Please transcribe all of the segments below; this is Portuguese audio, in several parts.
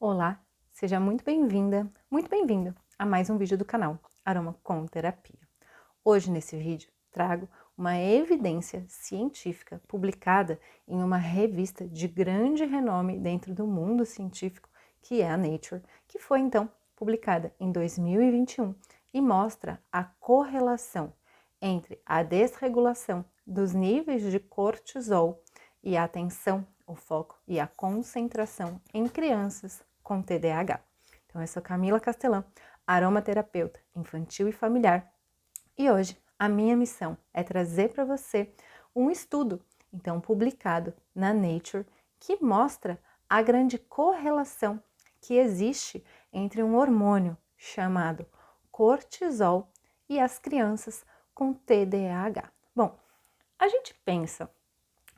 Olá, seja muito bem-vinda, muito bem-vindo a mais um vídeo do canal Aroma com Terapia. Hoje nesse vídeo trago uma evidência científica publicada em uma revista de grande renome dentro do mundo científico, que é a Nature, que foi então publicada em 2021 e mostra a correlação entre a desregulação dos níveis de cortisol e a atenção, o foco e a concentração em crianças com TDAH. Então, eu sou Camila Castelã, aromaterapeuta infantil e familiar, e hoje a minha missão é trazer para você um estudo, então publicado na Nature, que mostra a grande correlação que existe entre um hormônio chamado cortisol e as crianças com TDAH. Bom, a gente pensa,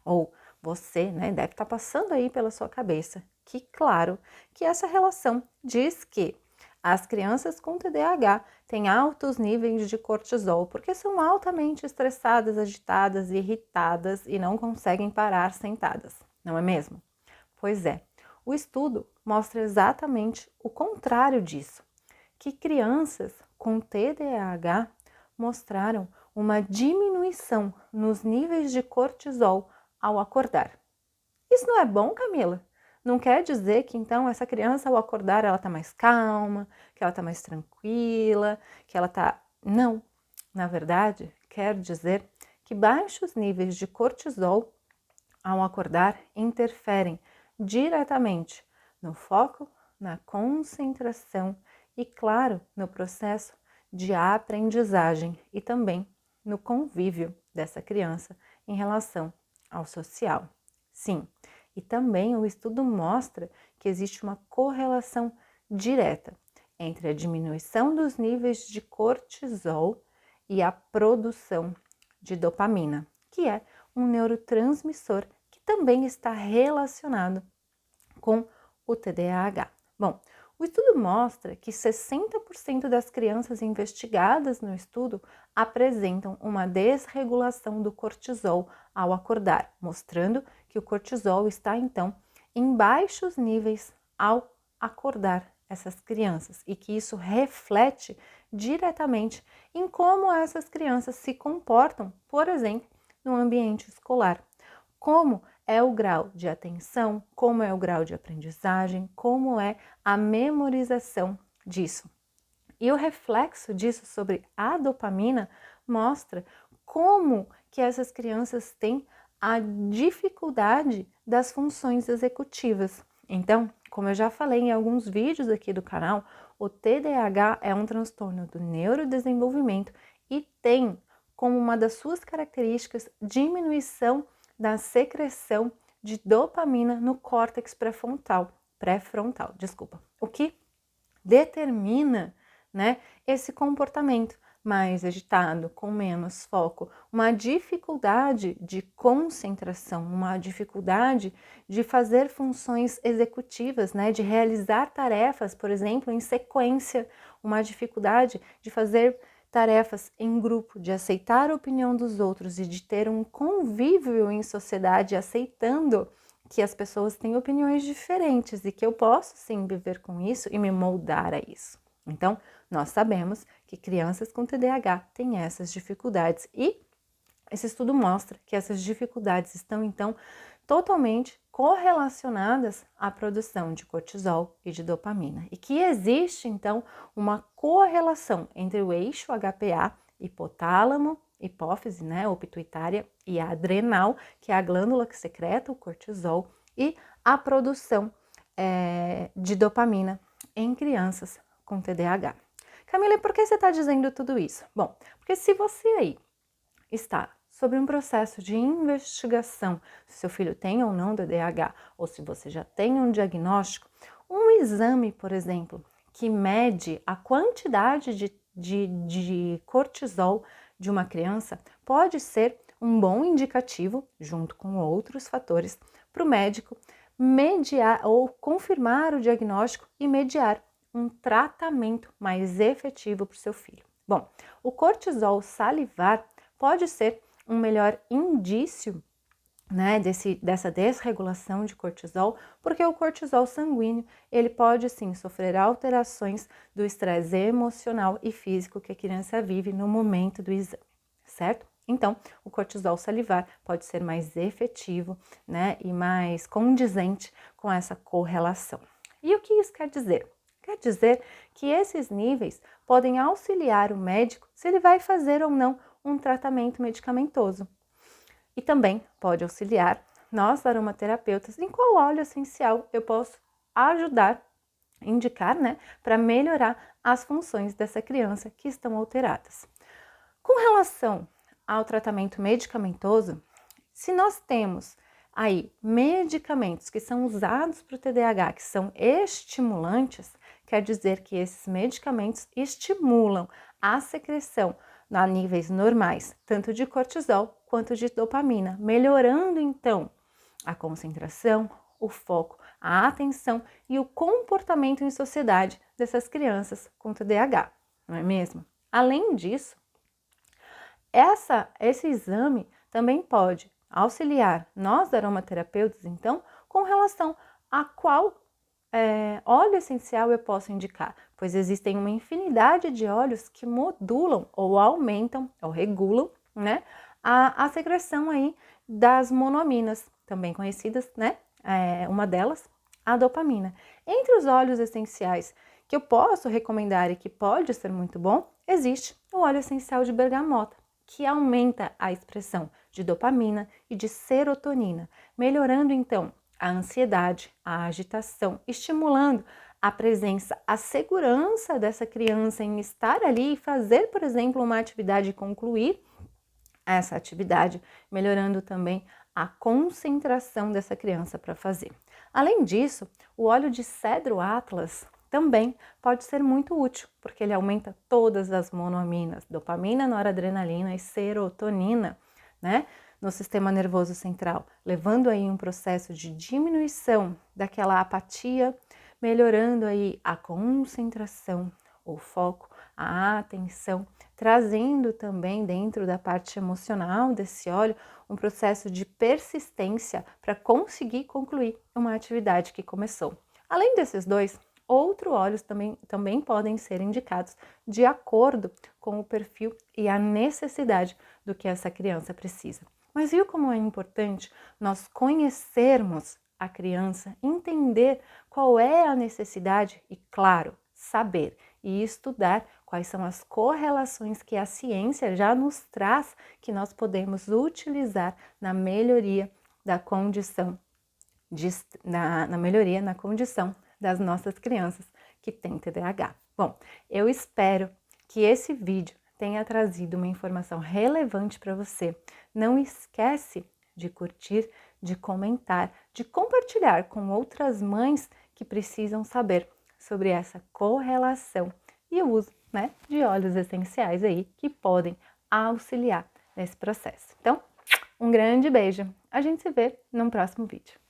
ou você, né, deve estar passando aí pela sua cabeça, que claro, que essa relação diz que as crianças com TDAH têm altos níveis de cortisol, porque são altamente estressadas, agitadas, irritadas e não conseguem parar sentadas, não é mesmo? Pois é, o estudo mostra exatamente o contrário disso, que crianças com TDAH mostraram uma diminuição nos níveis de cortisol ao acordar. Isso não é bom, Camila? Não quer dizer que então essa criança ao acordar ela tá mais calma, que ela tá mais tranquila, que ela tá... Não, na verdade quer dizer que baixos níveis de cortisol ao acordar interferem diretamente no foco, na concentração e, claro, no processo de aprendizagem e também no convívio dessa criança em relação ao social. Sim, e também o estudo mostra que existe uma correlação direta entre a diminuição dos níveis de cortisol e a produção de dopamina, que é um neurotransmissor que também está relacionado com o TDAH. Bom, o estudo mostra que 60% das crianças investigadas no estudo apresentam uma desregulação do cortisol ao acordar, mostrando que o cortisol está então em baixos níveis ao acordar essas crianças e que isso reflete diretamente em como essas crianças se comportam, por exemplo, no ambiente escolar. Como é o grau de atenção, como é o grau de aprendizagem, como é a memorização disso. E o reflexo disso sobre a dopamina mostra como que essas crianças têm a dificuldade das funções executivas. Então, como eu já falei em alguns vídeos aqui do canal, o TDAH é um transtorno do neurodesenvolvimento e tem como uma das suas características diminuição da secreção de dopamina no córtex pré-frontal, o que determina, né, esse comportamento mais agitado, com menos foco, uma dificuldade de concentração, uma dificuldade de fazer funções executivas, né, de realizar tarefas, por exemplo, em sequência, uma dificuldade de fazer tarefas em grupo, de aceitar a opinião dos outros e de ter um convívio em sociedade aceitando que as pessoas têm opiniões diferentes e que eu posso sim viver com isso e me moldar a isso. Então, nós sabemos que crianças com TDAH têm essas dificuldades e esse estudo mostra que essas dificuldades estão então totalmente correlacionadas à produção de cortisol e de dopamina e que existe então uma correlação entre o eixo HPA, hipotálamo, hipófise, né, ou pituitária, e a adrenal, que é a glândula que secreta o cortisol, e a produção de dopamina em crianças com TDAH. Camila, e por que você está dizendo tudo isso? Bom, porque se você aí está sobre um processo de investigação se seu filho tem ou não TDAH, ou se você já tem um diagnóstico, um exame, por exemplo, que mede a quantidade de cortisol de uma criança, pode ser um bom indicativo, junto com outros fatores, para o médico mediar ou confirmar o diagnóstico e mediar um tratamento mais efetivo para o seu filho. Bom, o cortisol salivar pode ser um melhor indício né, dessa desregulação de cortisol, porque o cortisol sanguíneo, ele pode sim sofrer alterações do estresse emocional e físico que a criança vive no momento do exame, certo? Então, o cortisol salivar pode ser mais efetivo, né, e mais condizente com essa correlação. E o que isso quer dizer? Quer dizer que esses níveis podem auxiliar o médico se ele vai fazer ou não um tratamento medicamentoso. E também pode auxiliar nós, aromaterapeutas, em qual óleo essencial eu posso ajudar, indicar, né, para melhorar as funções dessa criança que estão alteradas. Com relação ao tratamento medicamentoso, se nós temos aí medicamentos que são usados para o TDAH, que são estimulantes, quer dizer que esses medicamentos estimulam a secreção a níveis normais, tanto de cortisol quanto de dopamina, melhorando então a concentração, o foco, a atenção e o comportamento em sociedade dessas crianças com TDAH, não é mesmo? Além disso, esse exame também pode auxiliar nós, aromaterapeutas, então, com relação a qual óleo essencial eu posso indicar, pois existem uma infinidade de óleos que modulam ou aumentam ou regulam, né, a secreção aí das monoaminas, também conhecidas, né, uma delas, a dopamina. Entre os óleos essenciais que eu posso recomendar e que pode ser muito bom, existe o óleo essencial de bergamota, que aumenta a expressão de dopamina e de serotonina, melhorando então a ansiedade, a agitação, estimulando a presença, a segurança dessa criança em estar ali e fazer, por exemplo, uma atividade e concluir essa atividade, melhorando também a concentração dessa criança para fazer. Além disso, o óleo de cedro Atlas também pode ser muito útil, porque ele aumenta todas as monoaminas, dopamina, noradrenalina e serotonina, né, no sistema nervoso central, levando aí um processo de diminuição daquela apatia, melhorando aí a concentração, o foco, a atenção, trazendo também dentro da parte emocional desse óleo um processo de persistência para conseguir concluir uma atividade que começou. Além desses dois, outros óleos também podem ser indicados de acordo com o perfil e a necessidade do que essa criança precisa. Mas viu como é importante nós conhecermos a criança, entender qual é a necessidade e, claro, saber e estudar quais são as correlações que a ciência já nos traz que nós podemos utilizar na melhoria da condição, na melhoria na condição das nossas crianças que têm TDAH. Bom, eu espero que esse vídeo tenha trazido uma informação relevante para você. Não esquece de curtir, de comentar, de compartilhar com outras mães que precisam saber sobre essa correlação e o uso, né, de óleos essenciais aí que podem auxiliar nesse processo. Então, um grande beijo. A gente se vê no próximo vídeo.